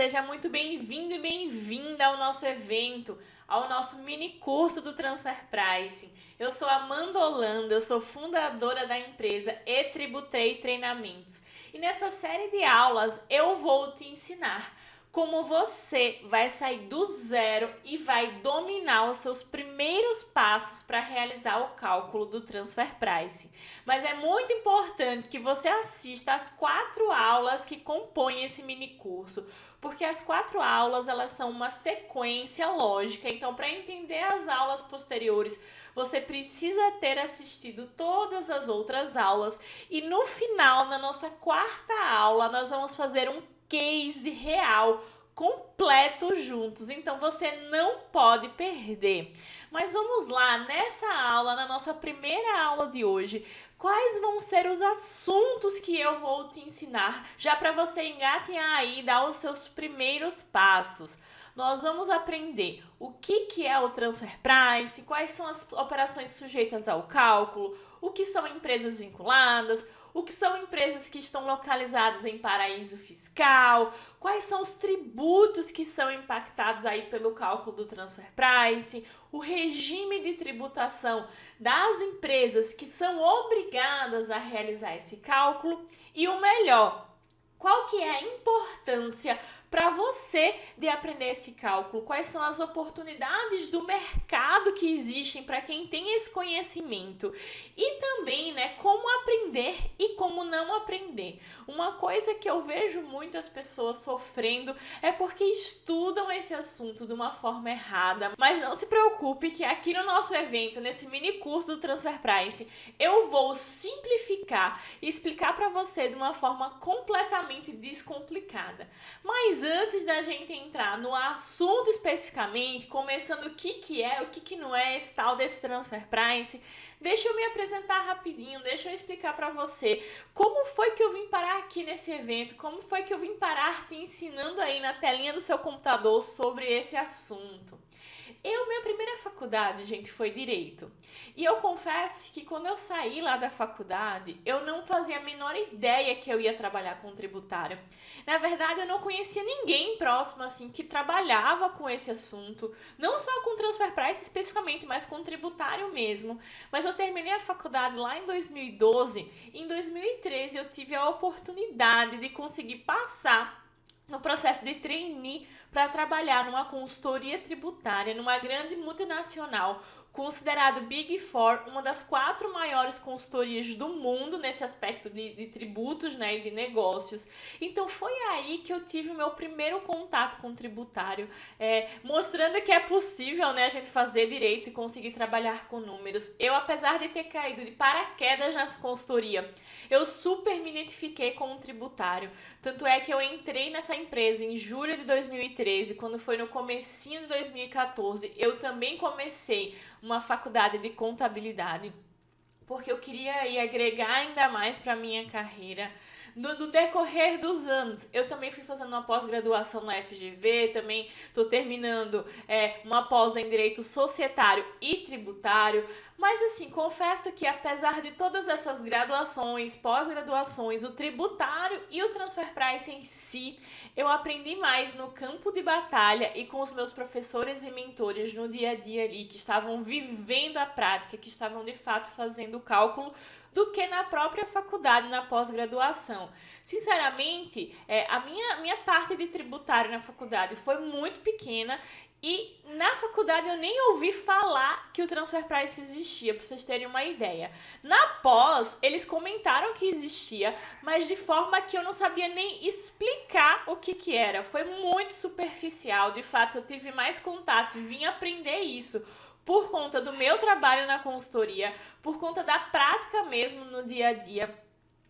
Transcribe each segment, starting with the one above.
seja muito bem-vindo e bem-vinda ao nosso evento, ao nosso mini curso do Transfer Pricing. Eu sou Amanda Holanda, eu sou fundadora da empresa eTributei Treinamentos. E nessa série de aulas eu vou te ensinar como você vai sair do zero e vai dominar os seus primeiros passos para realizar o cálculo do Transfer Pricing. Mas é muito importante que você assista as 4 aulas que compõem esse mini curso, porque as 4 aulas elas são uma sequência lógica. Então, para entender as aulas posteriores, você precisa ter assistido todas as outras aulas. E no final, na nossa 4ª aula, nós vamos fazer um case real completo juntos, então você não pode perder. Mas vamos lá, nessa aula, na nossa primeira aula de hoje, quais vão ser os assuntos que eu vou te ensinar, já para você engatinhar aí e dar os seus primeiros passos. Nós vamos aprender o que é o Transfer Price, quais são as operações sujeitas ao cálculo, o que são empresas vinculadas, o que são empresas que estão localizadas em paraíso fiscal, quais são os tributos que são impactados aí pelo cálculo do Transfer Price, o regime de tributação das empresas que são obrigadas a realizar esse cálculo e o melhor, qual que é a importância para você de aprender esse cálculo? Quais são as oportunidades do mercado que existem para quem tem esse conhecimento? E também, como aprender e como não aprender. Uma coisa que eu vejo muitas pessoas sofrendo é porque estudam esse assunto de uma forma errada. Mas não se preocupe que aqui no nosso evento, nesse mini curso do Transfer Price, eu vou simplificar e explicar para você de uma forma completamente descomplicada. Mas antes da gente entrar no assunto especificamente, começando o que é, o que não é esse tal desse Transfer Price, deixa eu me apresentar rapidinho, deixa eu explicar para você como foi que eu vim parar aqui nesse evento, como foi que eu vim parar te ensinando aí na telinha do seu computador sobre esse assunto. Minha primeira faculdade, gente, foi Direito. E eu confesso que quando eu saí lá da faculdade, eu não fazia a menor ideia que eu ia trabalhar com tributário. Na verdade, eu não conhecia ninguém próximo, assim, que trabalhava com esse assunto. Não só com Transfer Price especificamente, mas com tributário mesmo. Mas eu terminei a faculdade lá em 2012. E em 2013, eu tive a oportunidade de conseguir passar no processo de trainee para trabalhar numa consultoria tributária, numa grande multinacional, considerado Big Four, uma das 4 maiores consultorias do mundo nesse aspecto de tributos, e de negócios. Então foi aí que eu tive o meu primeiro contato com o tributário, mostrando que é possível, a gente fazer direito e conseguir trabalhar com números. Eu, apesar de ter caído de paraquedas nessa consultoria, eu super me identifiquei com um tributário. Tanto é que eu entrei nessa empresa em julho de 2013, quando foi no comecinho de 2014, eu também comecei uma faculdade de contabilidade, porque eu queria agregar ainda mais para a minha carreira. No decorrer dos anos, eu também fui fazendo uma pós-graduação na FGV, também estou terminando uma pós em Direito Societário e Tributário, mas assim, confesso que apesar de todas essas graduações, pós-graduações, o tributário e o Transfer Price em si, eu aprendi mais no campo de batalha e com os meus professores e mentores no dia a dia ali, que estavam vivendo a prática, que estavam de fato fazendo o cálculo, do que na própria faculdade, na pós-graduação. Sinceramente, a minha parte de tributário na faculdade foi muito pequena e na faculdade eu nem ouvi falar que o Transfer Price existia, para vocês terem uma ideia. Na pós, eles comentaram que existia, mas de forma que eu não sabia nem explicar o que era. Foi muito superficial, de fato eu tive mais contato e vim aprender isso por conta do meu trabalho na consultoria, por conta da prática mesmo no dia a dia.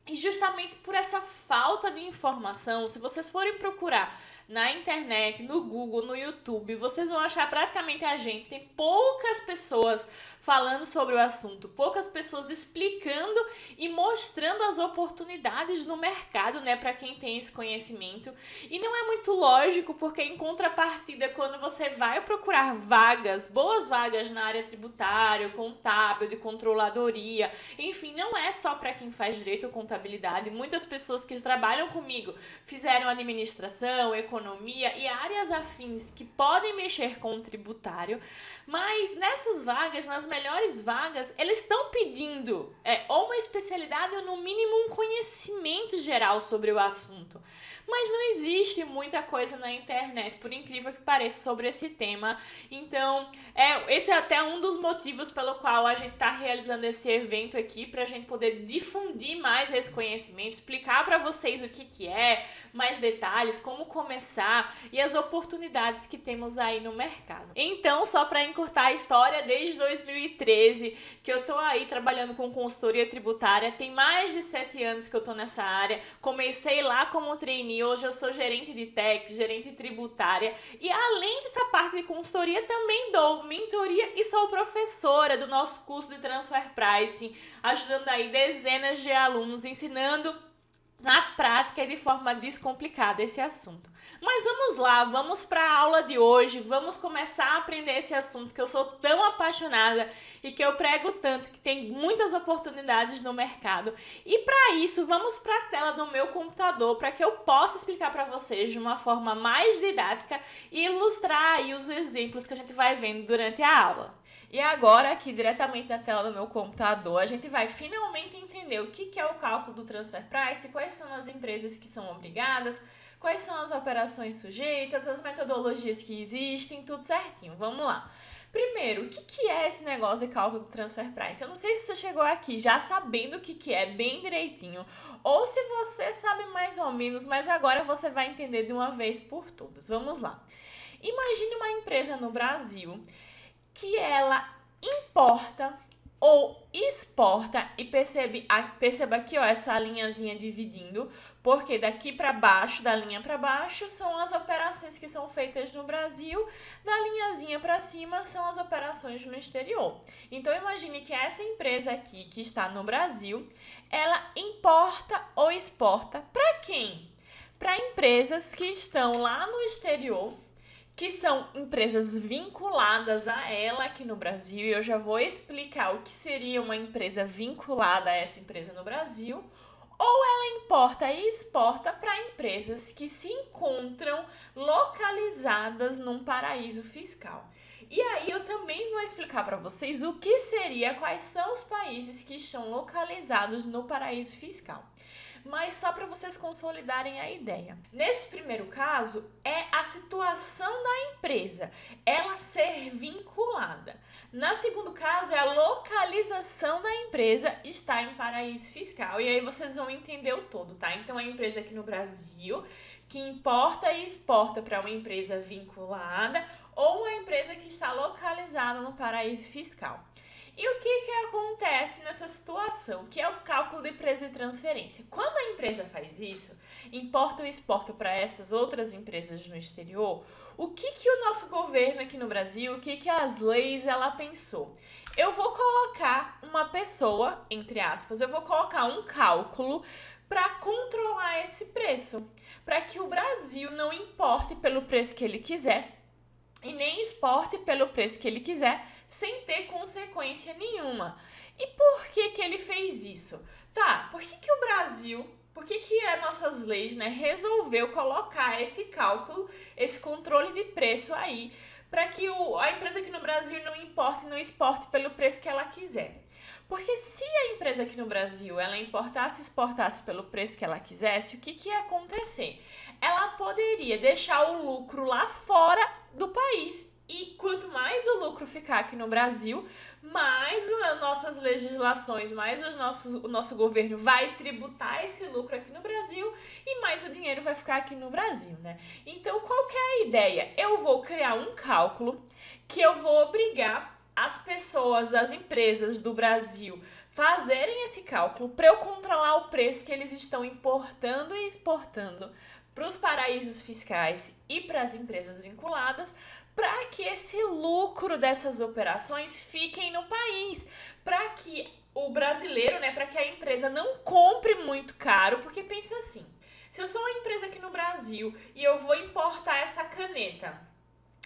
E justamente por essa falta de informação, se vocês forem procurar na internet, no Google, no YouTube, vocês vão achar praticamente a gente. Tem poucas pessoas falando sobre o assunto, poucas pessoas explicando e mostrando as oportunidades no mercado, para quem tem esse conhecimento. E não é muito lógico, porque em contrapartida, quando você vai procurar vagas, boas vagas na área tributária, contábil, de controladoria, enfim, não é só para quem faz direito ou contabilidade, contabilidade, muitas pessoas que trabalham comigo fizeram administração, economia e áreas afins que podem mexer com o tributário, mas nessas vagas, nas melhores vagas, eles estão pedindo ou uma especialidade ou no mínimo um conhecimento geral sobre o assunto. Mas não existe muita coisa na internet, por incrível que pareça, sobre esse tema. Então, esse é até um dos motivos pelo qual a gente está realizando esse evento aqui, para a gente poder difundir mais esse conhecimento, explicar para vocês o que é, mais detalhes, como começar e as oportunidades que temos aí no mercado. Então, só para encurtar a história, desde 2013 que eu tô aí trabalhando com consultoria tributária, tem mais de 7 anos que eu tô nessa área. Comecei lá como trainee, hoje eu sou gerente de tax, gerente tributária, e além dessa parte de consultoria, também dou mentoria e sou professora do nosso curso de Transfer Pricing, ajudando aí dezenas de alunos, ensinando na prática e de forma descomplicada esse assunto. Mas vamos lá, vamos para a aula de hoje, vamos começar a aprender esse assunto que eu sou tão apaixonada e que eu prego tanto, que tem muitas oportunidades no mercado. E para isso, vamos para a tela do meu computador para que eu possa explicar para vocês de uma forma mais didática e ilustrar aí os exemplos que a gente vai vendo durante a aula. E agora, aqui diretamente na tela do meu computador, a gente vai finalmente entender o que é o cálculo do Transfer Price, quais são as empresas que são obrigadas, quais são as operações sujeitas, as metodologias que existem, tudo certinho. Vamos lá. Primeiro, o que é esse negócio de cálculo do Transfer Price? Eu não sei se você chegou aqui já sabendo o que é bem direitinho, ou se você sabe mais ou menos, mas agora você vai entender de uma vez por todas. Vamos lá. Imagine uma empresa no Brasil que ela importa ou exporta, e perceba aqui, ó, essa linhazinha dividindo, porque daqui para baixo, da linha para baixo, são as operações que são feitas no Brasil, da linhazinha para cima são as operações no exterior. Então, imagine que essa empresa aqui, que está no Brasil, ela importa ou exporta para quem? Para empresas que estão lá no exterior, que são empresas vinculadas a ela aqui no Brasil, e eu já vou explicar o que seria uma empresa vinculada a essa empresa no Brasil, ou ela importa e exporta para empresas que se encontram localizadas num paraíso fiscal. E aí eu também vou explicar para vocês o que seria, quais são os países que estão localizados no paraíso fiscal. Mas só para vocês consolidarem a ideia. Nesse primeiro caso, é a situação da empresa, ela ser vinculada. No segundo caso, é a localização da empresa estar em paraíso fiscal. E aí vocês vão entender o todo, tá? Então, a empresa aqui no Brasil, que importa e exporta para uma empresa vinculada ou uma empresa que está localizada no paraíso fiscal. E o que acontece nessa situação, que é o cálculo de preço de transferência? Quando a empresa faz isso, importa ou exporta para essas outras empresas no exterior, o que o nosso governo aqui no Brasil, o que as leis ela pensou? Eu vou colocar uma pessoa, entre aspas, eu vou colocar um cálculo para controlar esse preço, para que o Brasil não importe pelo preço que ele quiser e nem exporte pelo preço que ele quiser, sem ter consequência nenhuma. E por que ele fez isso? Tá, por que o Brasil, por que as nossas leis, né, resolveu colocar esse cálculo, esse controle de preço aí, para que a empresa aqui no Brasil não importe e não exporte pelo preço que ela quiser? Porque se a empresa aqui no Brasil, ela importasse e exportasse pelo preço que ela quisesse, o que ia acontecer? Ela poderia deixar o lucro lá fora do país. E quanto mais o lucro ficar aqui no Brasil, mais as nossas legislações, mais o nosso governo vai tributar esse lucro aqui no Brasil e mais o dinheiro vai ficar aqui no Brasil, né? Então, qual que é a ideia? Eu vou criar um cálculo que eu vou obrigar as pessoas, as empresas do Brasil fazerem esse cálculo para eu controlar o preço que eles estão importando e exportando para os paraísos fiscais e para as empresas vinculadas, para que esse lucro dessas operações fiquem no país, para que o brasileiro, né, para que a empresa não compre muito caro, porque pensa assim, se eu sou uma empresa aqui no Brasil e eu vou importar essa caneta,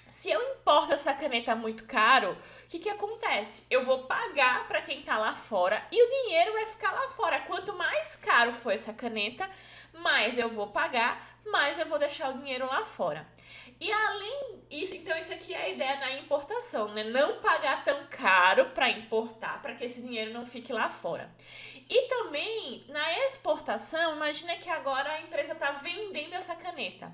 Se eu importo essa caneta muito caro, o que acontece? Eu vou pagar para quem está lá fora e o dinheiro vai ficar lá fora. Quanto mais caro for essa caneta, mais eu vou pagar, mais eu vou deixar o dinheiro lá fora. E além disso, então isso aqui é a ideia da importação, né? Não pagar tão caro para importar, para que esse dinheiro não fique lá fora. E também na exportação, imagina que agora a empresa está vendendo essa caneta.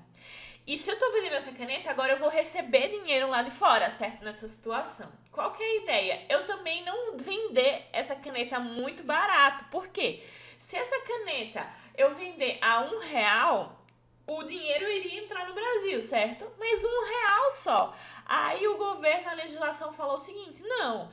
E se eu tô vendendo essa caneta, agora eu vou receber dinheiro lá de fora, certo? Nessa situação. Qual que é a ideia? Eu também não vender essa caneta muito barato. Por quê? Se essa caneta eu vender a R$ 1, o dinheiro iria entrar no Brasil, certo? Mas R$ 1 só. Aí o governo, a legislação falou o seguinte: não,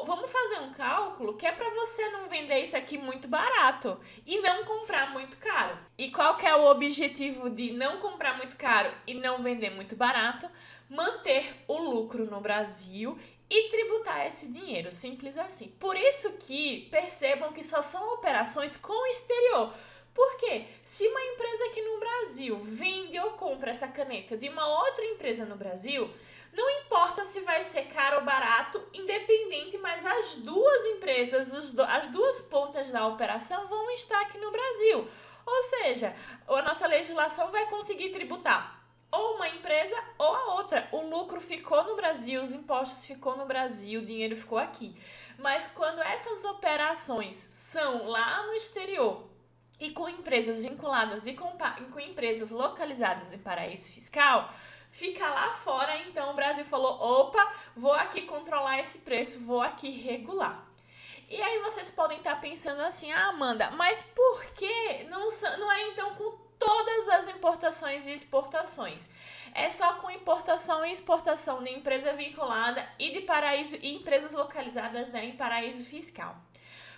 vamos fazer um cálculo que é para você não vender isso aqui muito barato e não comprar muito caro. E qual que é o objetivo de não comprar muito caro e não vender muito barato? Manter o lucro no Brasil e tributar esse dinheiro, simples assim. Por isso que percebam que só são operações com o exterior. Porque se uma empresa aqui no Brasil vende ou compra essa caneta de uma outra empresa no Brasil, não importa se vai ser caro ou barato, independente, mas as duas empresas, as duas pontas da operação vão estar aqui no Brasil. Ou seja, a nossa legislação vai conseguir tributar ou uma empresa ou a outra. O lucro ficou no Brasil, os impostos ficou no Brasil, o dinheiro ficou aqui. Mas quando essas operações são lá no exterior e com empresas vinculadas e com empresas localizadas em paraíso fiscal, fica lá fora. Então o Brasil falou: opa, vou aqui controlar esse preço, vou aqui regular. E aí vocês podem estar pensando assim: ah, Amanda, mas por que não é então com todas as importações e exportações? É só com importação e exportação de empresa vinculada e de paraíso e empresas localizadas, né, em paraíso fiscal.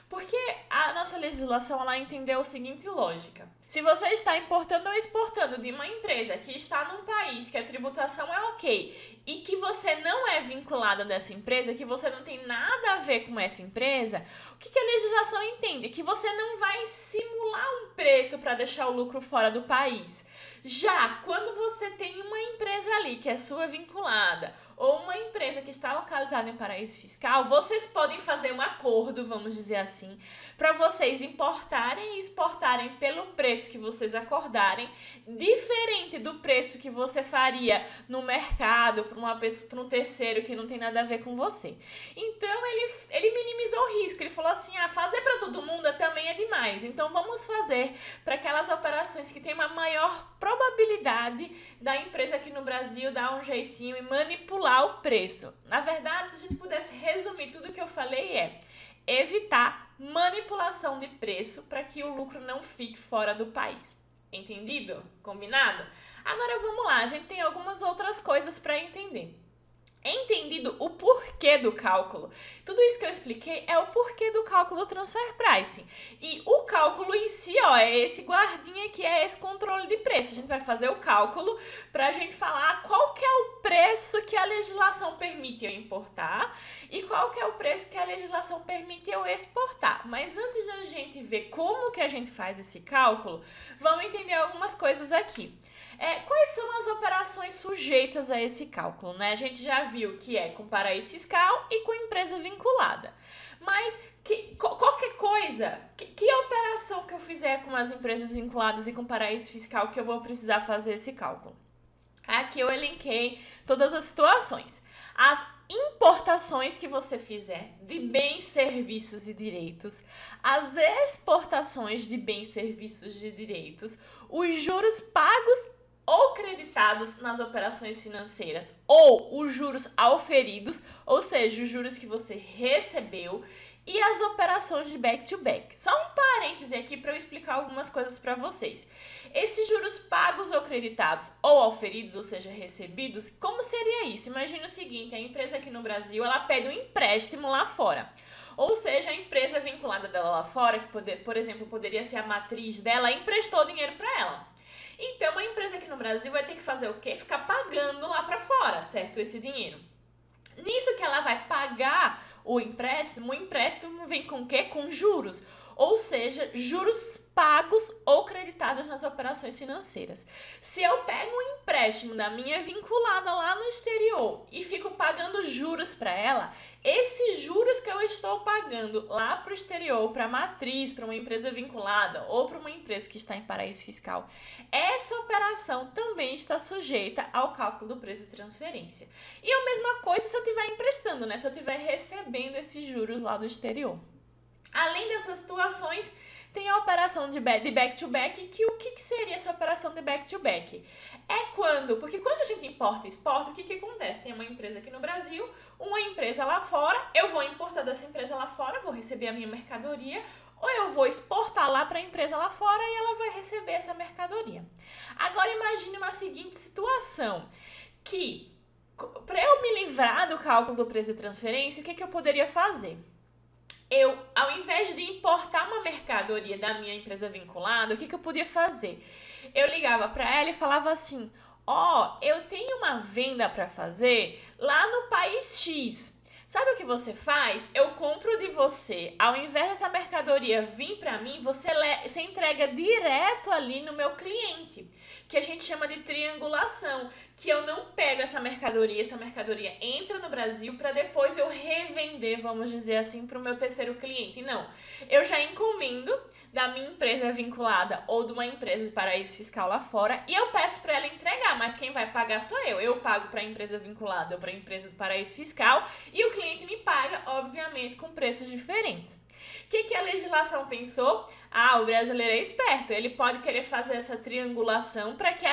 Porque a nossa legislação, ela entendeu a seguinte lógica: se você está importando ou exportando de uma empresa que está num país que a tributação é ok e que você não é vinculada dessa empresa, que você não tem nada a ver com essa empresa, o que a legislação entende? Que você não vai simular um preço para deixar o lucro fora do país. Já quando você tem uma empresa ali que é sua vinculada, ou uma empresa que está localizada em paraíso fiscal, vocês podem fazer um acordo, vamos dizer assim, para vocês importarem e exportarem pelo preço que vocês acordarem, diferente do preço que você faria no mercado para um terceiro que não tem nada a ver com você. Então ele minimizou o risco, ele falou assim: ah, fazer para todo mundo também é demais, então vamos fazer para aquelas operações que tem uma maior probabilidade da empresa aqui no Brasil dar um jeitinho e manipular o preço. Na verdade, se a gente pudesse resumir tudo que eu falei, é evitar manipulação de preço para que o lucro não fique fora do país. Entendido? Combinado? Agora vamos lá, a gente tem algumas outras coisas para entender. Entendido o porquê do cálculo. Tudo isso que eu expliquei é o porquê do cálculo do transfer pricing. E o cálculo em si, ó, é esse guardinha que é esse controle de preço. A gente vai fazer o cálculo para a gente falar qual que é o preço que a legislação permite eu importar e qual que é o preço que a legislação permite eu exportar. Mas antes da gente ver como que a gente faz esse cálculo, vamos entender algumas coisas aqui. Quais são as operações sujeitas a esse cálculo, né? A gente já viu que é com paraíso fiscal e com empresa vinculada. Mas qualquer coisa, que operação que eu fizer com as empresas vinculadas e com paraíso fiscal que eu vou precisar fazer esse cálculo? Aqui eu elenquei todas as situações. As importações que você fizer de bens, serviços e direitos, as exportações de bens, serviços e direitos, os juros pagos ou creditados nas operações financeiras, ou os juros auferidos, ou seja, os juros que você recebeu, e as operações de back-to-back. Só um parêntese aqui para eu explicar algumas coisas para vocês. Esses juros pagos ou creditados ou auferidos, ou seja, recebidos, como seria isso? Imagina o seguinte: a empresa aqui no Brasil, ela pede um empréstimo lá fora. Ou seja, a empresa vinculada dela lá fora, que por exemplo, poderia ser a matriz dela, emprestou dinheiro para ela. Então, a empresa aqui no Brasil vai ter que fazer o quê? Ficar pagando lá para fora, certo? Esse dinheiro. Nisso que ela vai pagar o empréstimo vem com o quê? Com juros. Ou seja, juros pagos ou creditados nas operações financeiras. Se eu pego um empréstimo empréstimo da minha vinculada lá no exterior e fico pagando juros para ela, esses juros que eu estou pagando lá para o exterior, para a matriz, para uma empresa vinculada ou para uma empresa que está em paraíso fiscal, essa operação também está sujeita ao cálculo do preço de transferência. E a mesma coisa se eu estiver emprestando, né? Se eu estiver recebendo esses juros lá do exterior. Além dessas situações, tem a operação de back-to-back, que o que seria essa operação de back-to-back? Porque quando a gente importa e exporta, o que acontece? Tem uma empresa aqui no Brasil, uma empresa lá fora, eu vou importar dessa empresa lá fora, vou receber a minha mercadoria, ou eu vou exportar lá para a empresa lá fora e ela vai receber essa mercadoria. Agora imagine uma seguinte situação, que para eu me livrar do cálculo do preço de transferência, o que eu poderia fazer? Eu, ao invés de importar uma mercadoria da minha empresa vinculada, o que eu podia fazer? Eu ligava para ela e falava assim, eu tenho uma venda para fazer lá no país X. Sabe o que você faz? Eu compro de você. Ao invés dessa mercadoria vir para mim, você entrega direto ali no meu cliente, que a gente chama de triangulação, que eu não pego essa mercadoria entra no Brasil para depois eu revender, vamos dizer assim, para o meu terceiro cliente. Não, eu já encomendo da minha empresa vinculada ou de uma empresa de paraíso fiscal lá fora e eu peço para ela entregar, mas quem vai pagar sou eu. Eu pago para a empresa vinculada ou para a empresa do paraíso fiscal e o cliente me paga, obviamente, com preços diferentes. O que a legislação pensou? O brasileiro é esperto, ele pode querer fazer essa triangulação para que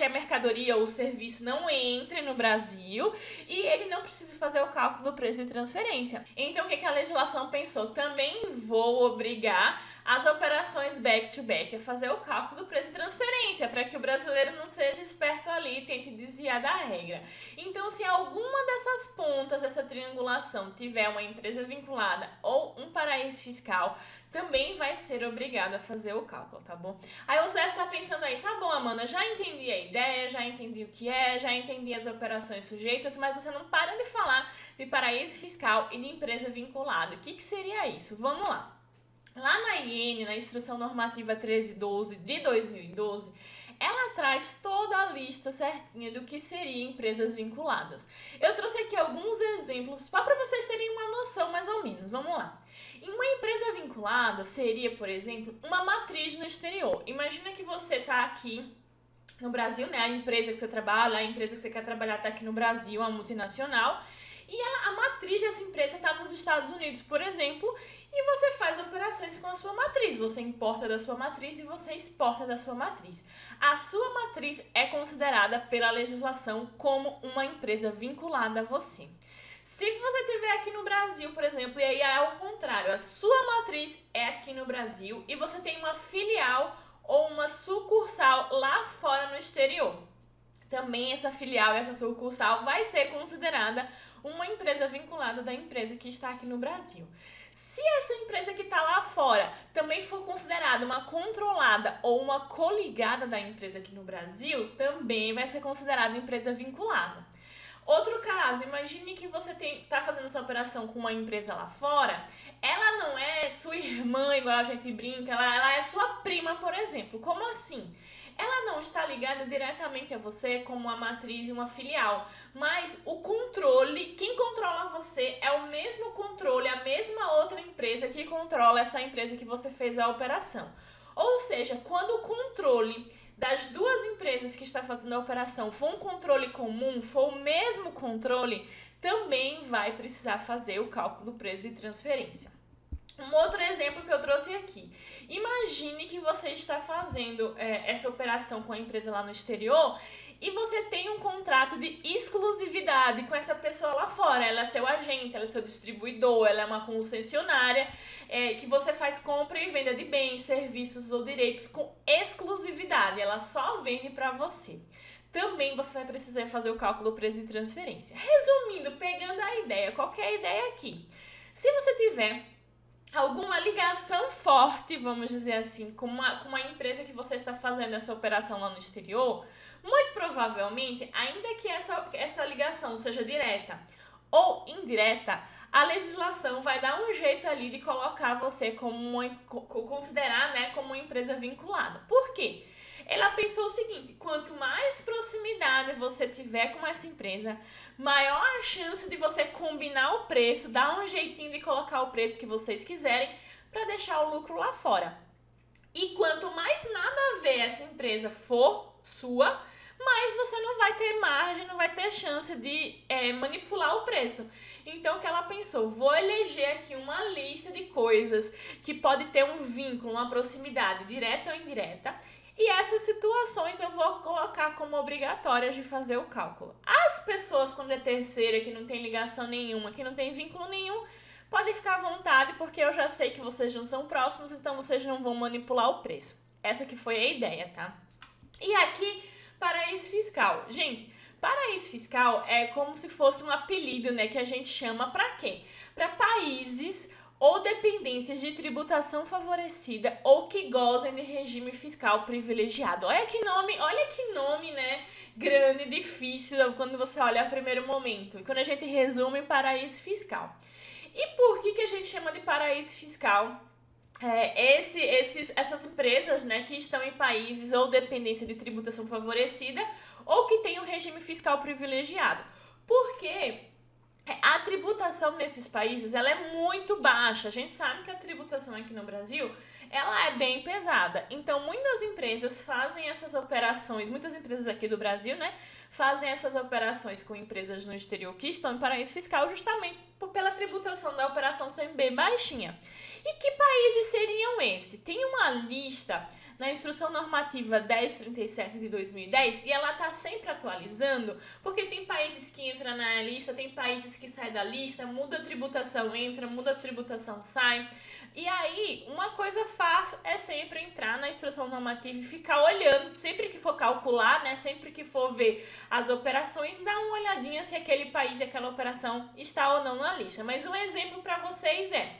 a mercadoria ou o serviço não entre no Brasil e ele não precise fazer o cálculo do preço de transferência. Então, o que a legislação pensou? Também vou obrigar as operações back-to-back a fazer o cálculo do preço de transferência, para que o brasileiro não seja esperto ali e tente desviar da regra. Então, se alguma dessas pontas dessa triangulação tiver uma empresa vinculada ou um paraíso fiscal, também vai ser obrigado a fazer o cálculo, tá bom? Aí você deve estar pensando aí, tá bom, Amanda, já entendi a ideia, já entendi o que é, já entendi as operações sujeitas, mas você não para de falar de paraíso fiscal e de empresa vinculada. O que seria isso? Vamos lá. Lá na IN, na Instrução Normativa 1312 de 2012, ela traz toda a lista certinha do que seriam empresas vinculadas. Eu trouxe aqui alguns exemplos só para vocês terem uma noção mais ou menos. Vamos lá. Uma empresa vinculada seria, por exemplo, uma matriz no exterior. Imagina que você está aqui no Brasil, né? A empresa que você trabalha, a empresa que você quer trabalhar está aqui no Brasil, uma multinacional. E a matriz dessa empresa está nos Estados Unidos, por exemplo, e você faz operações com a sua matriz. Você importa da sua matriz e você exporta da sua matriz. A sua matriz é considerada pela legislação como uma empresa vinculada a você. Se você estiver aqui no Brasil, por exemplo, e aí é o contrário, a sua matriz é aqui no Brasil e você tem uma filial ou uma sucursal lá fora no exterior. Também essa filial e essa sucursal vai ser considerada uma empresa vinculada da empresa que está aqui no Brasil. Se essa empresa que está lá fora também for considerada uma controlada ou uma coligada da empresa aqui no Brasil, também vai ser considerada empresa vinculada. Outro caso, imagine que você está fazendo essa operação com uma empresa lá fora, ela não é sua irmã, igual a gente brinca, ela é sua prima, por exemplo. Como assim? Ela não está ligada diretamente a você como uma matriz e uma filial, mas o controle, quem controla você é o mesmo controle, a mesma outra empresa que controla essa empresa que você fez a operação. Ou seja, quando o controle das duas empresas que está fazendo a operação for um controle comum, for o mesmo controle, também vai precisar fazer o cálculo do preço de transferência. Um outro exemplo que eu trouxe aqui. Imagine que você está fazendo essa operação com a empresa lá no exterior e você tem um contrato de exclusividade com essa pessoa lá fora. Ela é seu agente, ela é seu distribuidor, ela é uma concessionária que você faz compra e venda de bens, serviços ou direitos com exclusividade. Ela só vende para você. Também você vai precisar fazer o cálculo do preço de transferência. Resumindo, pegando a ideia, qual que é a ideia aqui? Se você tiver alguma ligação forte, vamos dizer assim, com uma empresa que você está fazendo essa operação lá no exterior, muito provavelmente, ainda que essa ligação seja direta ou indireta, a legislação vai dar um jeito ali de colocar você como considerar, né, como uma empresa vinculada. Por quê? Ela pensou o seguinte: quanto mais proximidade você tiver com essa empresa, maior a chance de você combinar o preço, dar um jeitinho de colocar o preço que vocês quiserem para deixar o lucro lá fora. E quanto mais nada a ver essa empresa for sua, mais você não vai ter margem, não vai ter chance de manipular o preço. Então, o que ela pensou? Vou eleger aqui uma lista de coisas que pode ter um vínculo, uma proximidade direta ou indireta. E essas situações eu vou colocar como obrigatórias de fazer o cálculo. As pessoas, quando é terceira, que não tem ligação nenhuma, que não tem vínculo nenhum, podem ficar à vontade, porque eu já sei que vocês não são próximos, então vocês não vão manipular o preço. Essa que foi a ideia, tá? E aqui, paraíso fiscal. Gente, paraíso fiscal é como se fosse um apelido, né, que a gente chama para quê? Para países ou dependências de tributação favorecida ou que gozem de regime fiscal privilegiado. Olha que nome, né, grande, difícil quando você olha a primeiro momento. E quando a gente resume, paraíso fiscal. E por que a gente chama de paraíso fiscal? Essas empresas, né, que estão em países ou dependência de tributação favorecida ou que têm um regime fiscal privilegiado. Porque a tributação nesses países ela é muito baixa. A gente sabe que a tributação aqui no Brasil ela é bem pesada. Então, muitas empresas fazem essas operações, muitas empresas aqui do Brasil, né, fazem essas operações com empresas no exterior que estão em paraíso fiscal justamente pela tributação da operação ser bem baixinha. E que países seriam esses? Tem uma lista na Instrução Normativa 1037 de 2010 e ela está sempre atualizando, porque tem países que entram na lista, tem países que saem da lista, muda a tributação, entra, muda a tributação, sai. E aí, uma coisa fácil é sempre entrar na Instrução Normativa e ficar olhando, sempre que for calcular, né, sempre que for ver as operações, dá uma olhadinha se aquele país, aquela operação está ou não na lista. Mas um exemplo para vocês é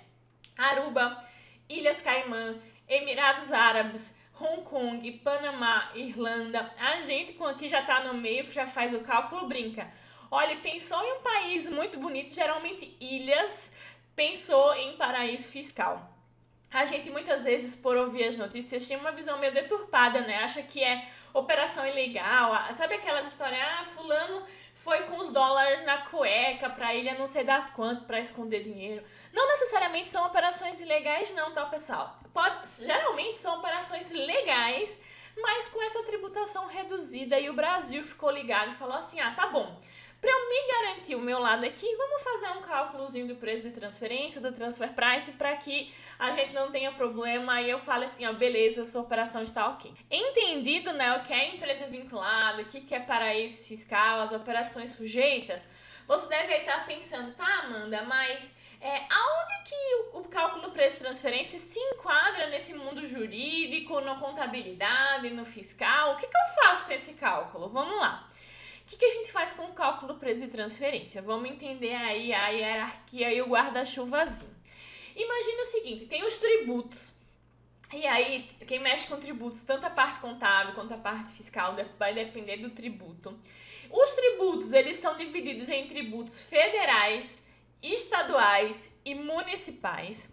Aruba, Ilhas Caimã, Emirados Árabes, Hong Kong, Panamá, Irlanda. A gente que já está no meio, que já faz o cálculo, brinca. Olha, pensou em um país muito bonito, geralmente ilhas, pensou em paraíso fiscal. A gente muitas vezes, por ouvir as notícias, tem uma visão meio deturpada, né? Acha que é operação ilegal. Sabe aquelas histórias, fulano foi com os dólares na cueca pra ilha não sei das quantas pra esconder dinheiro. Não necessariamente são operações ilegais não, tá, pessoal? Geralmente são operações legais, mas com essa tributação reduzida, e o Brasil ficou ligado e falou assim, tá bom, para eu me garantir o meu lado aqui, vamos fazer um cálculozinho do preço de transferência, do transfer price, para que a gente não tenha problema e eu falo assim, beleza, sua operação está ok. Entendido, né, o que é empresa vinculada, o que é paraíso fiscal, as operações sujeitas, você deve estar pensando, tá, Amanda, mas aonde que o cálculo do preço de transferência se enquadra nesse mundo jurídico, na contabilidade, no fiscal? O que eu faço com esse cálculo? Vamos lá. O que a gente faz com o cálculo do preço de transferência? Vamos entender aí a hierarquia e o guarda-chuvazinho. Imagina o seguinte, tem os tributos. E aí, quem mexe com tributos, tanto a parte contábil quanto a parte fiscal, vai depender do tributo. Os tributos, eles são divididos em tributos federais, estaduais e municipais.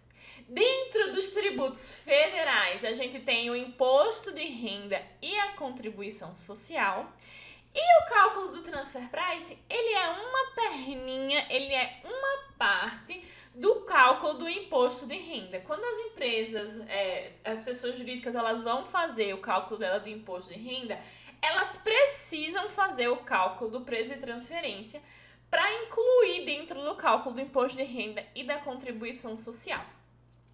Dentro dos tributos federais, a gente tem o imposto de renda e a contribuição social. E o cálculo do transfer price, ele é uma perninha, ele é uma parte do cálculo do imposto de renda. Quando as empresas, as pessoas jurídicas, elas vão fazer o cálculo dela do imposto de renda, elas precisam fazer o cálculo do preço de transferência para incluir dentro do cálculo do imposto de renda e da contribuição social.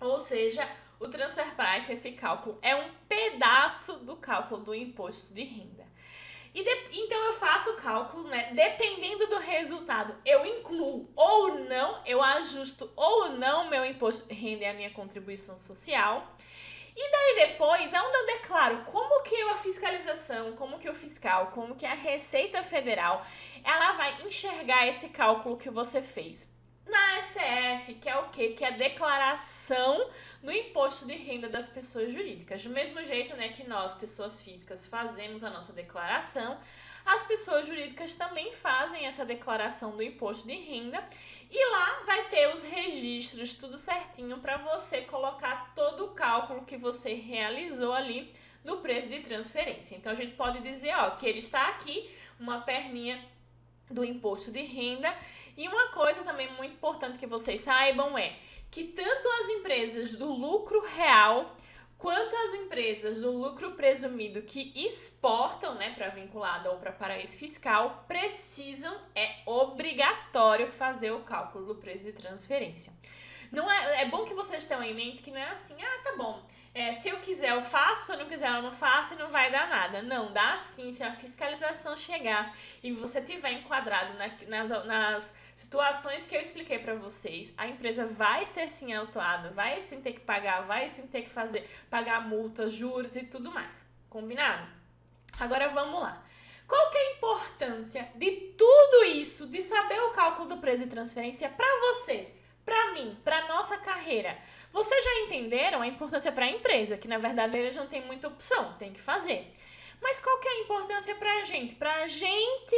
Ou seja, o transfer price, esse cálculo, é um pedaço do cálculo do imposto de renda. Então eu faço o cálculo, né? Dependendo do resultado, eu incluo ou não, eu ajusto ou não meu imposto de renda e a minha contribuição social. E daí depois é onde eu declaro como que a fiscalização, como que o fiscal, como que a Receita Federal, ela vai enxergar esse cálculo que você fez. Na SF, que é o quê? Que é a declaração do imposto de renda das pessoas jurídicas. Do mesmo jeito, né, que nós, pessoas físicas, fazemos a nossa declaração, as pessoas jurídicas também fazem essa declaração do imposto de renda e lá vai ter os registros, tudo certinho para você colocar todo o cálculo que você realizou ali no preço de transferência. Então, a gente pode dizer, ó, que ele está aqui, uma perninha do imposto de renda. E uma coisa também muito importante que vocês saibam é que tanto as empresas do lucro real quanto as empresas do lucro presumido que exportam, né, para vinculada ou para paraíso fiscal, precisam, é obrigatório fazer o cálculo do preço de transferência. Não é bom que vocês tenham em mente que não é assim, tá bom, se eu quiser eu faço, se eu não quiser eu não faço e não vai dar nada. Não, dá sim, se a fiscalização chegar e você tiver enquadrado nas situações que eu expliquei para vocês, a empresa vai ser sim autuada, vai sim ter que pagar, vai sim ter que pagar multas, juros e tudo mais. Combinado? Agora vamos lá. Qual que é a importância de tudo isso, de saber o cálculo do preço de transferência para você? Para mim, para nossa carreira. Vocês já entenderam a importância para a empresa, que na verdade eles não tem muita opção, tem que fazer. Mas qual que é a importância para a gente? Para a gente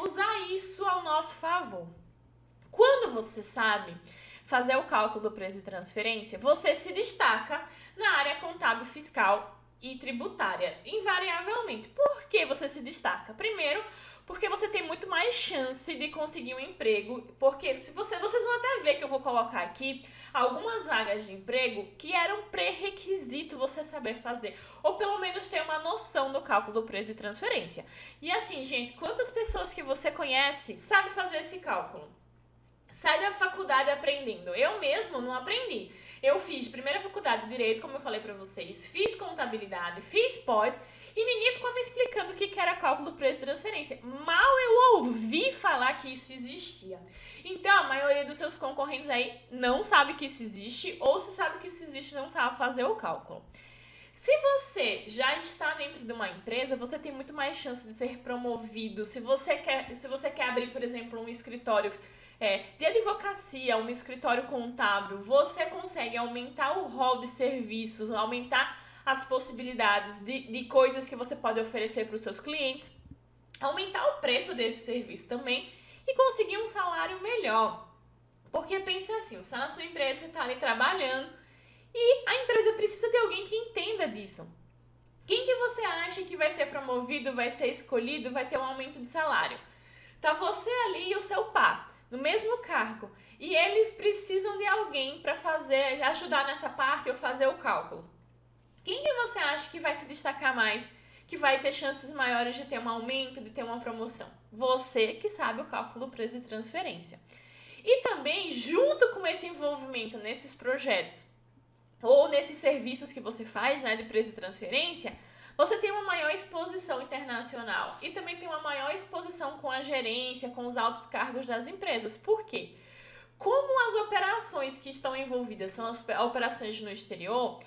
usar isso ao nosso favor. Quando você sabe fazer o cálculo do preço de transferência, você se destaca na área contábil, fiscal e tributária, invariavelmente. Por que você se destaca? Primeiro, porque você tem muito mais chance de conseguir um emprego, porque se vocês vão até ver que eu vou colocar aqui algumas vagas de emprego que eram pré-requisito você saber fazer, ou pelo menos ter uma noção do cálculo do preço de transferência. E assim, gente, quantas pessoas que você conhece sabe fazer esse cálculo? Sai da faculdade aprendendo. Eu mesmo não aprendi. Eu fiz primeira faculdade de Direito, como eu falei pra vocês, fiz contabilidade, fiz pós, e ninguém ficou me explicando o que era cálculo do preço de transferência. Mal eu ouvi falar que isso existia. Então, a maioria dos seus concorrentes aí não sabe que isso existe, ou se sabe que isso existe, não sabe fazer o cálculo. Se você já está dentro de uma empresa, você tem muito mais chance de ser promovido. Se você quer abrir, por exemplo, um escritório de advocacia, um escritório contábil, você consegue aumentar o rol de serviços, aumentar as possibilidades de coisas que você pode oferecer para os seus clientes, aumentar o preço desse serviço também e conseguir um salário melhor. Porque pensa assim, você na sua empresa está ali trabalhando e a empresa precisa de alguém que entenda disso. Quem que você acha que vai ser promovido, vai ser escolhido, vai ter um aumento de salário? Tá você ali e o seu par no mesmo cargo, e eles precisam de alguém para ajudar nessa parte ou fazer o cálculo. Quem que você acha que vai se destacar mais, que vai ter chances maiores de ter um aumento, de ter uma promoção? Você que sabe o cálculo do preço de transferência. E também, junto com esse envolvimento nesses projetos ou nesses serviços que você faz, né, de preço de transferência, você tem uma maior exposição internacional e também tem uma maior exposição com a gerência, com os altos cargos das empresas. Por quê? Como as operações que estão envolvidas são as operações no exterior,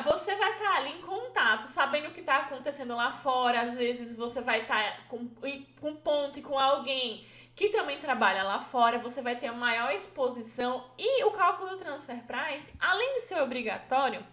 você vai estar ali em contato, sabendo o que está acontecendo lá fora. Às vezes você vai estar com ponto e com alguém que também trabalha lá fora, você vai ter maior exposição. E o cálculo do transfer price, além de ser obrigatório,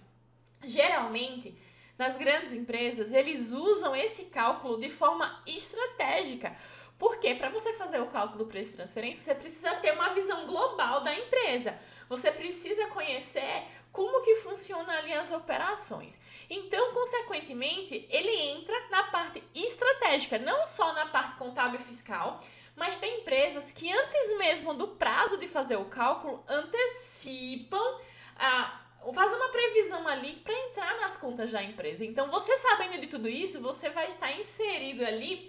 geralmente nas grandes empresas, eles usam esse cálculo de forma estratégica. Porque para você fazer o cálculo do preço de transferência, você precisa ter uma visão global da empresa. Você precisa conhecer como que funciona ali as operações. Então, consequentemente, ele entra na parte estratégica, não só na parte contábil e fiscal, mas tem empresas que antes mesmo do prazo de fazer o cálculo, antecipam faz uma previsão ali para entrar nas contas da empresa. Então, você sabendo de tudo isso, você vai estar inserido ali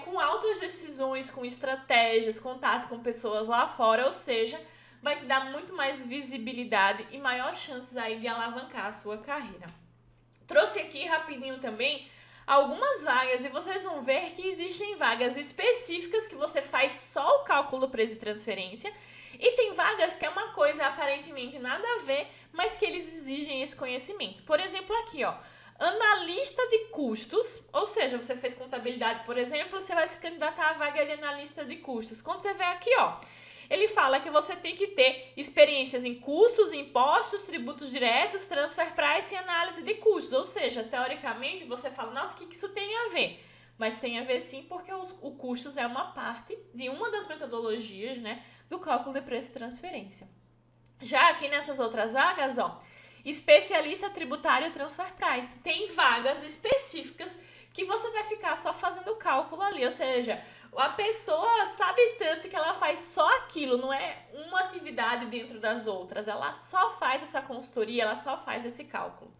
com altas decisões, com estratégias, contato com pessoas lá fora, ou seja, vai te dar muito mais visibilidade e maior chances aí de alavancar a sua carreira. Trouxe aqui rapidinho também algumas vagas e vocês vão ver que existem vagas específicas que você faz só o cálculo do preço de transferência e tem vagas que é uma coisa aparentemente nada a ver, mas que eles exigem esse conhecimento. Por exemplo, aqui, ó, analista de custos, ou seja, você fez contabilidade, por exemplo, você vai se candidatar à vaga de analista de custos. Quando você vê aqui, ó, ele fala que você tem que ter experiências em custos, impostos, tributos diretos, transfer price e análise de custos. Ou seja, teoricamente, você fala, nossa, o que isso tem a ver? Mas tem a ver sim, porque o custos é uma parte de uma das metodologias, né, do cálculo de preço de transferência. Já aqui nessas outras vagas, ó, especialista tributário transfer price. Tem vagas específicas que você vai ficar só fazendo o cálculo ali, ou seja, a pessoa sabe tanto que ela faz só aquilo, não é uma atividade dentro das outras, ela só faz essa consultoria, ela só faz esse cálculo.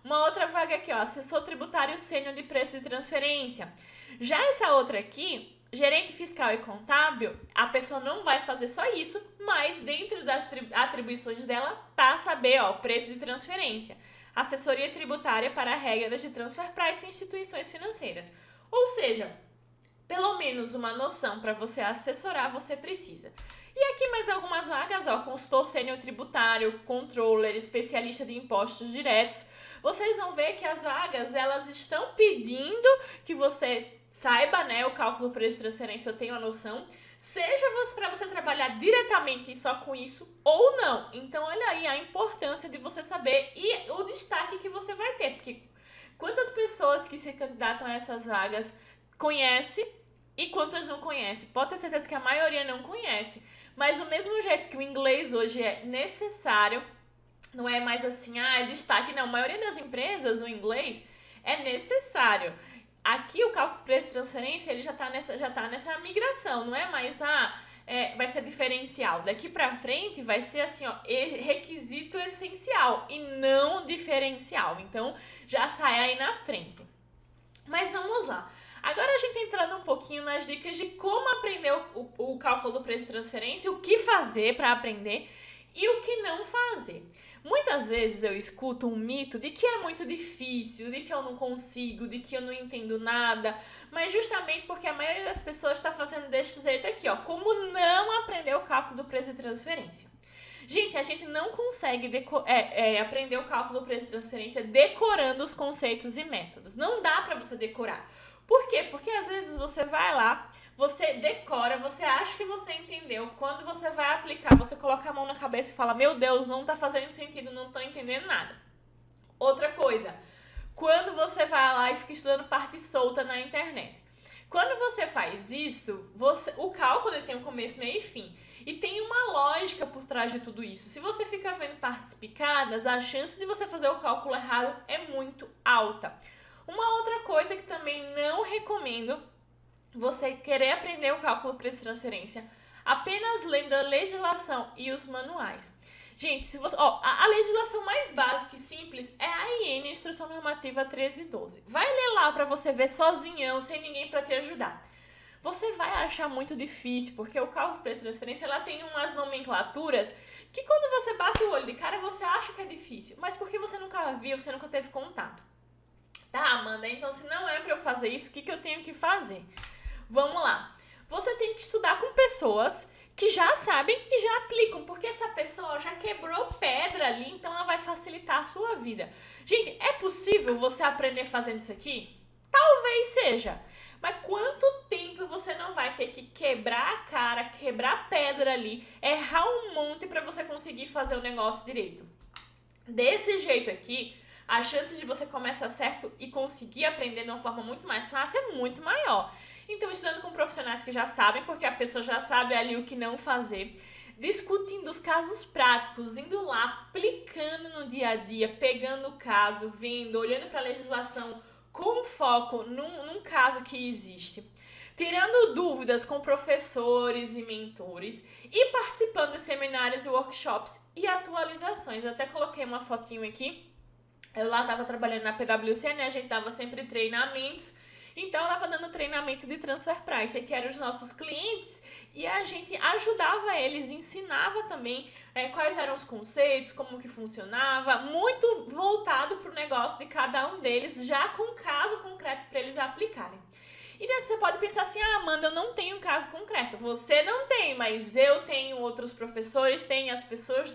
Uma outra vaga aqui, ó, assessor tributário sênior de preço de transferência. Já essa outra aqui, gerente fiscal e contábil, a pessoa não vai fazer só isso, mas dentro das atribuições dela tá saber, ó, preço de transferência. Assessoria tributária para regras de transfer price em instituições financeiras. Ou seja, pelo menos uma noção para você assessorar você precisa. E aqui mais algumas vagas, ó, consultor sênior tributário, controller, especialista de impostos diretos. Vocês vão ver que as vagas, elas estão pedindo que você saiba, né, o cálculo preço de transferência, eu tenho a noção, seja para você trabalhar diretamente só com isso ou não. Então, olha aí a importância de você saber e o destaque que você vai ter, porque quantas pessoas que se candidatam a essas vagas conhece e quantas não conhece? Pode ter certeza que a maioria não conhece, mas do mesmo jeito que o inglês hoje é necessário, não é mais assim, é destaque, não. A maioria das empresas, o inglês é necessário. Aqui o cálculo de preço de transferência, ele já tá nessa migração, não é mais, vai ser diferencial. Daqui pra frente vai ser assim, ó, requisito essencial e não diferencial. Então, já sai aí na frente. Mas vamos lá. Agora a gente entrando um pouquinho nas dicas de como aprender o cálculo do preço de transferência, o que fazer para aprender e o que não fazer. Muitas vezes eu escuto um mito de que é muito difícil, de que eu não consigo, de que eu não entendo nada, mas justamente porque a maioria das pessoas está fazendo desse jeito aqui, ó, como não aprender o cálculo do preço de transferência. Gente, a gente não consegue aprender o cálculo do preço de transferência decorando os conceitos e métodos. Não dá para você decorar. Por quê? Porque às vezes você vai lá, você decora, você acha que você entendeu. Quando você vai aplicar, você coloca a mão na cabeça e fala, meu Deus, não tá fazendo sentido, não tô entendendo nada. Outra coisa, quando você vai lá e fica estudando parte solta na internet. Quando você faz isso, o cálculo ele tem um começo, meio e fim. E tem uma lógica por trás de tudo isso. Se você fica vendo partes picadas, a chance de você fazer o cálculo errado é muito alta. Uma outra coisa que também não recomendo você querer aprender o cálculo preço de transferência apenas lendo a legislação e os manuais. Gente, se você, a legislação mais básica e simples é a IN, Instrução Normativa 1312. Vai ler lá para você ver sozinhão, sem ninguém para te ajudar. Você vai achar muito difícil, porque o cálculo preço de transferência ela tem umas nomenclaturas que quando você bate o olho de cara, você acha que é difícil, mas porque você nunca viu, você nunca teve contato. Tá, Amanda, então se não é para eu fazer isso, o que eu tenho que fazer? Vamos lá. Você tem que estudar com pessoas que já sabem e já aplicam, porque essa pessoa já quebrou pedra ali, então ela vai facilitar a sua vida. Gente, é possível você aprender fazendo isso aqui? Talvez seja. Mas quanto tempo você não vai ter que quebrar a cara, quebrar pedra ali, errar um monte para você conseguir fazer o negócio direito? Desse jeito aqui, a chance de você começar certo e conseguir aprender de uma forma muito mais fácil é muito maior. Então, estudando com profissionais que já sabem, porque a pessoa já sabe ali o que não fazer, discutindo os casos práticos, indo lá, aplicando no dia a dia, pegando o caso, vendo, olhando para a legislação com foco num caso que existe, tirando dúvidas com professores e mentores e participando de seminários e workshops e atualizações. Eu até coloquei uma fotinho aqui. Eu lá estava trabalhando na PwC, né? A gente dava sempre treinamentos. Então, eu estava dando treinamento de transfer price, que eram os nossos clientes, e a gente ajudava eles, ensinava também quais eram os conceitos, como que funcionava, muito voltado para o negócio de cada um deles, já com caso concreto para eles aplicarem. E daí você pode pensar assim, Amanda, eu não tenho um caso concreto. Você não tem, mas eu tenho, outros professores, tem as pessoas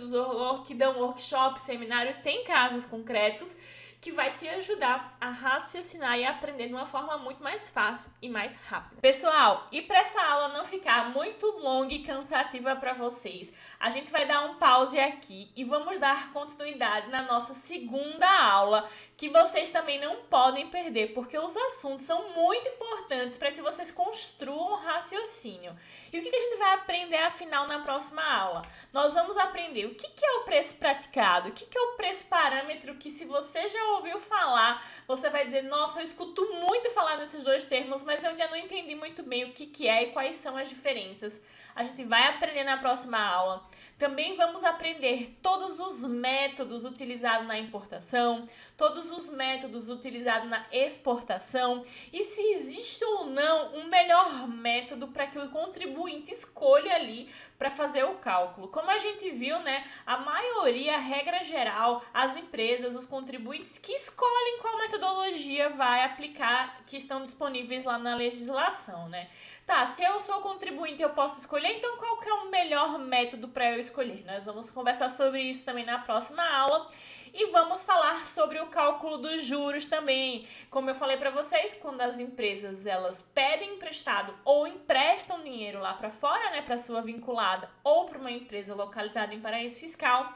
que dão workshop, seminário, tem casos concretos que vai te ajudar a raciocinar e aprender de uma forma muito mais fácil e mais rápida. Pessoal, e para essa aula não ficar muito longa e cansativa para vocês, a gente vai dar um pause aqui e vamos dar continuidade na nossa segunda aula, que vocês também não podem perder, porque os assuntos são muito importantes para que vocês construam o raciocínio. E o que a gente vai aprender, afinal, na próxima aula? Nós vamos aprender o que é o preço praticado, o que é o preço parâmetro, que se você já ouviu falar, você vai dizer, nossa, eu escuto muito falar nesses dois termos, mas eu ainda não entendi muito bem o que é e quais são as diferenças. A gente vai aprender na próxima aula. Também vamos aprender todos os métodos utilizados na importação, todos os métodos utilizados na exportação e se existe ou não um melhor método para que o contribuinte escolha ali para fazer o cálculo. Como a gente viu, né, a maioria, a regra geral, as empresas, os contribuintes que escolhem qual metodologia vai aplicar, que estão disponíveis lá na legislação, né? Tá, se eu sou contribuinte eu posso escolher, então qual que é o melhor método para eu escolher? Nós vamos conversar sobre isso também na próxima aula e vamos falar sobre o cálculo dos juros também. Como eu falei para vocês, quando as empresas elas pedem emprestado ou emprestam dinheiro lá para fora, né, para sua vinculada ou para uma empresa localizada em paraíso fiscal,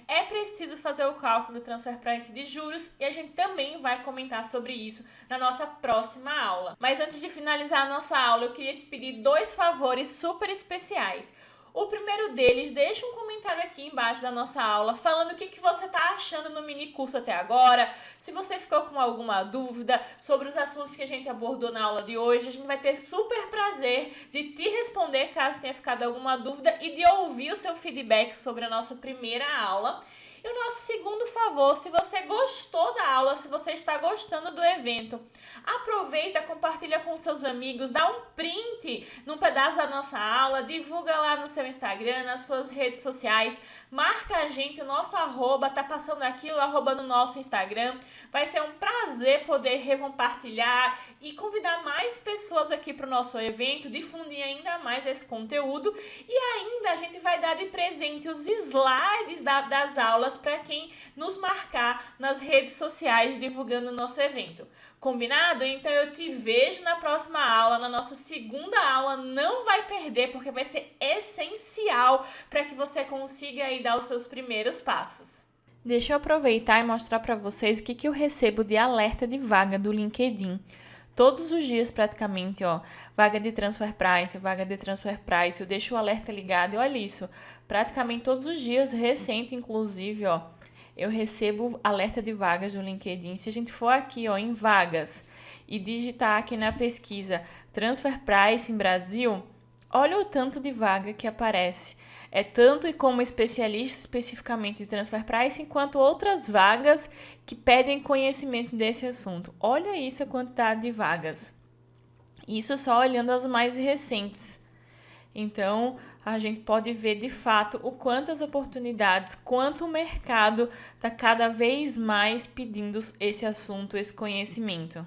é preciso fazer o cálculo do transfer price de juros e a gente também vai comentar sobre isso na nossa próxima aula. Mas antes de finalizar a nossa aula, eu queria te pedir dois favores super especiais. O primeiro deles, deixa um comentário aqui embaixo da nossa aula falando o que você está achando no mini curso até agora. Se você ficou com alguma dúvida sobre os assuntos que a gente abordou na aula de hoje, a gente vai ter super prazer de te responder caso tenha ficado alguma dúvida e de ouvir o seu feedback sobre a nossa primeira aula. E o nosso segundo favor, se você gostou da aula, se você está gostando do evento, aproveita, compartilha com seus amigos, dá um print num pedaço da nossa aula, divulga lá no seu Instagram, nas suas redes sociais, marca a gente, o nosso arroba, tá passando aqui o arroba no nosso Instagram. Vai ser um prazer poder recompartilhar e convidar mais pessoas aqui para o nosso evento, difundir ainda mais esse conteúdo e ainda a gente vai dar de presente os slides das aulas para quem nos marcar nas redes sociais divulgando o nosso evento. Combinado? Então eu te vejo na próxima aula, na nossa segunda aula. Não vai perder porque vai ser essencial para que você consiga aí dar os seus primeiros passos. Deixa eu aproveitar e mostrar para vocês o que eu recebo de alerta de vaga do LinkedIn. Todos os dias praticamente, ó, vaga de transfer price, eu deixo o alerta ligado e olha isso, praticamente todos os dias, recente inclusive, ó, eu recebo alerta de vagas do LinkedIn. Se a gente for aqui, ó, em vagas e digitar aqui na pesquisa transfer price em Brasil, olha o tanto de vaga que aparece. É tanto e como especialista especificamente de transfer pricing, quanto outras vagas que pedem conhecimento desse assunto. Olha isso, a quantidade de vagas. Isso só olhando as mais recentes. Então, a gente pode ver de fato o quantas oportunidades, quanto o mercado está cada vez mais pedindo esse assunto, esse conhecimento.